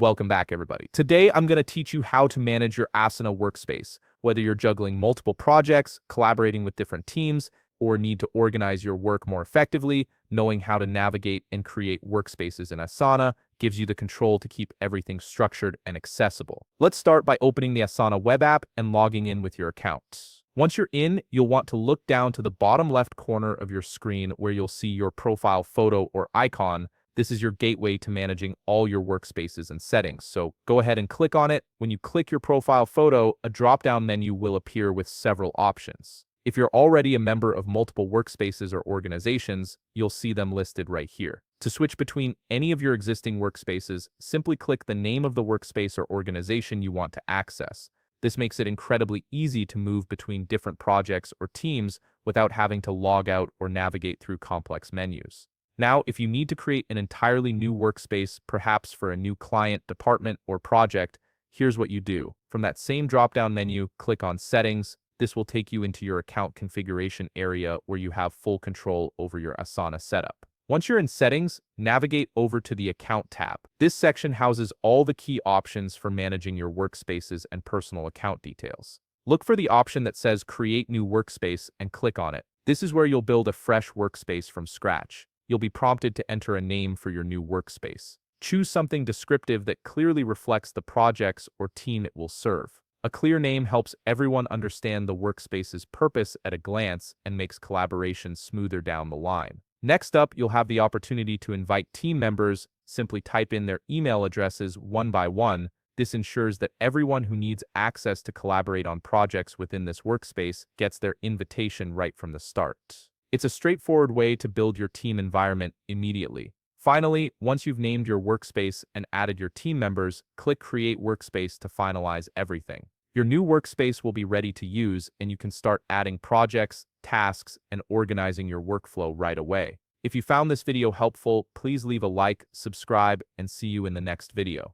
Welcome back, everybody. Today, I'm going to teach you how to manage your Asana Workspace, whether you're juggling multiple projects, collaborating with different teams, or need to organize your work more effectively. Knowing how to navigate and create workspaces in Asana gives you the control to keep everything structured and accessible. Let's start by opening the Asana web app and logging in with your account. Once you're in, you'll want to look down to the bottom left corner of your screen where you'll see your profile photo or icon. This is your gateway to managing all your workspaces and settings. So go ahead and click on it. When you click your profile photo, a drop-down menu will appear with several options. If you're already a member of multiple workspaces or organizations, you'll see them listed right here. To switch between any of your existing workspaces, simply click the name of the workspace or organization you want to access. This makes it incredibly easy to move between different projects or teams without having to log out or navigate through complex menus. Now, if you need to create an entirely new workspace, perhaps for a new client, department, or project, here's what you do. From that same drop-down menu, click on Settings. This will take you into your account configuration area where you have full control over your Asana setup. Once you're in Settings, navigate over to the Account tab. This section houses all the key options for managing your workspaces and personal account details. Look for the option that says Create New Workspace and click on it. This is where you'll build a fresh workspace from scratch. You'll be prompted to enter a name for your new workspace. Choose something descriptive that clearly reflects the projects or team it will serve. A clear name helps everyone understand the workspace's purpose at a glance and makes collaboration smoother down the line. Next up, you'll have the opportunity to invite team members. Simply type in their email addresses one by one. This ensures that everyone who needs access to collaborate on projects within this workspace gets their invitation right from the start. It's a straightforward way to build your team environment immediately. Finally, once you've named your workspace and added your team members, click Create Workspace to finalize everything. Your new workspace will be ready to use, and you can start adding projects, tasks, and organizing your workflow right away. If you found this video helpful, please leave a like, subscribe, and see you in the next video.